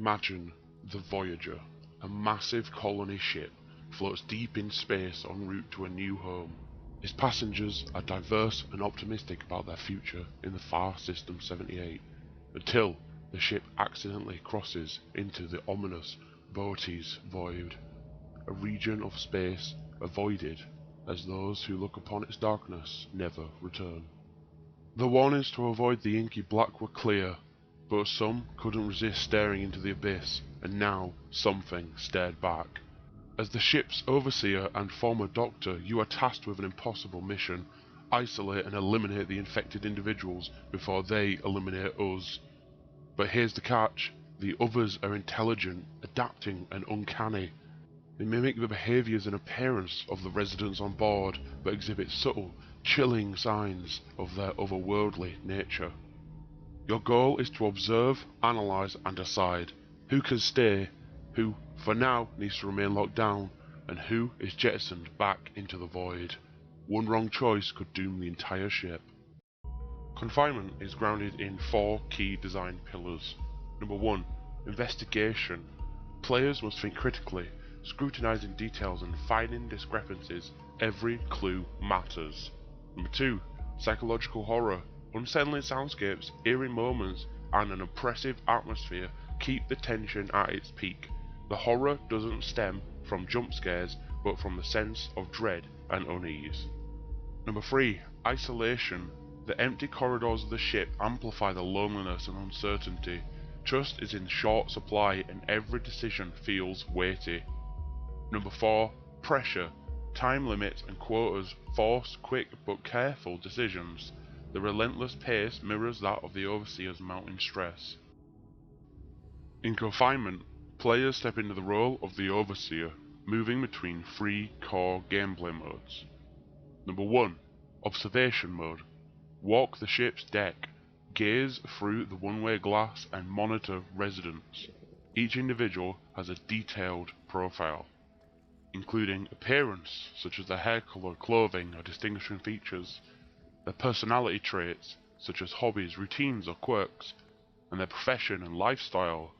Imagine the Voyager, a massive colony ship, floats deep in space en route to a new home. Its passengers are diverse and optimistic about their future in the far System 78, until the ship accidentally crosses into the ominous Bootes Void, a region of space avoided as those who look upon its darkness never return. The warnings to avoid the inky black were clear, but some couldn't resist staring into the abyss, and now something stared back. As the ship's overseer and former doctor, you are tasked with an impossible mission: isolate and eliminate the infected individuals before they eliminate us. But here's the catch: the others are intelligent, adapting and uncanny. They mimic the behaviours and appearance of the residents on board, but exhibit subtle, chilling signs of their otherworldly nature. Your goal is to observe, analyse and decide who can stay, who for now needs to remain locked down, and who is jettisoned back into the void. One wrong choice could doom the entire ship. Confinement is grounded in 4 key design pillars. Number 1. Investigation. Players must think critically, scrutinising details and finding discrepancies. Every clue matters. Number 2. Psychological horror. Unsettling soundscapes, eerie moments, and an oppressive atmosphere keep the tension at its peak. The horror doesn't stem from jump scares, but from the sense of dread and unease. Number 3. Isolation. The empty corridors of the ship amplify the loneliness and uncertainty. Trust is in short supply and every decision feels weighty. Number 4. Pressure. Time limits and quotas force quick but careful decisions. The relentless pace mirrors that of the Overseer's mounting stress. In Confinement, players step into the role of the Overseer, moving between 3 core gameplay modes. Number 1. Observation mode. Walk the ship's deck, gaze through the one-way glass and monitor residents. Each individual has a detailed profile, including appearance such as their hair colour, clothing or distinguishing features, their personality traits such as hobbies, routines or quirks, and their profession and lifestyle,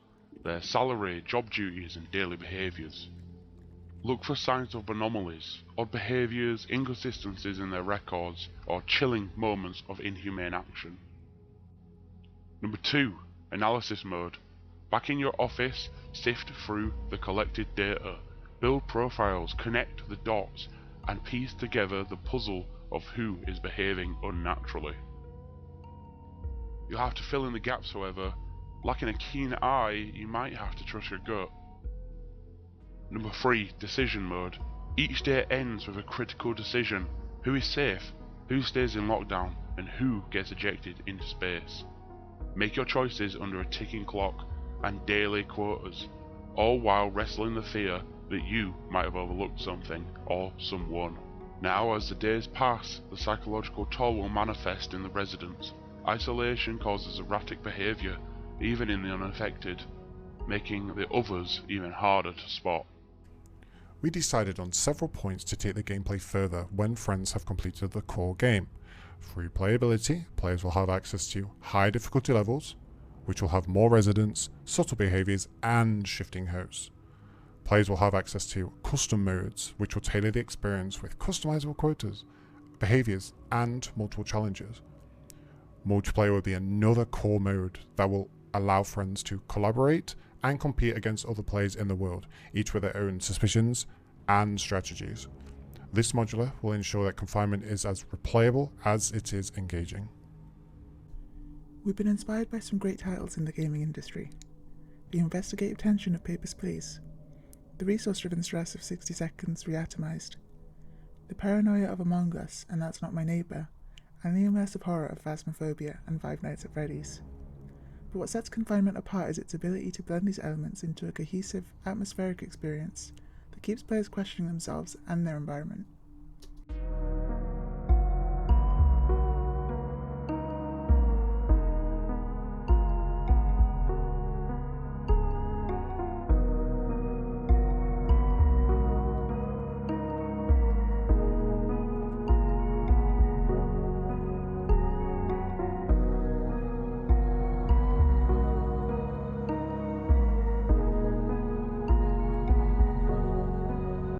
their salary, job duties and daily behaviours. Look for signs of anomalies, odd behaviours, inconsistencies in their records, or chilling moments of inhumane action. Number 2. Analysis mode. Back in your office, sift through the collected data, build profiles, connect the dots, and piece together the puzzle of who is behaving unnaturally. You'll have to fill in the gaps, however. Lacking a keen eye, you might have to trust your gut. Number 3. Decision mode. Each day ends with a critical decision: who is safe, who stays in lockdown, and who gets ejected into space. Make your choices under a ticking clock and daily quotas, all while wrestling the fear that you might have overlooked something or someone. Now, as the days pass, the psychological toll will manifest in the residents. Isolation causes erratic behaviour, even in the unaffected, making the others even harder to spot. We decided on several points to take the gameplay further when friends have completed the core game. Through playability, players will have access to high difficulty levels, which will have more residents, subtle behaviours and shifting hosts. Players will have access to custom modes, which will tailor the experience with customizable quotas, behaviours and multiple challenges. Multiplayer will be another core mode that will allow friends to collaborate and compete against other players in the world, each with their own suspicions and strategies. This modular will ensure that Confinement is as replayable as it is engaging. We've been inspired by some great titles in the gaming industry. The investigative tension of Papers, Please, the resource-driven stress of 60 Seconds Reatomized, the paranoia of Among Us and That's Not My Neighbour, and the immersive horror of Phasmophobia and Five Nights at Freddy's. But what sets Confinement apart is its ability to blend these elements into a cohesive, atmospheric experience that keeps players questioning themselves and their environment.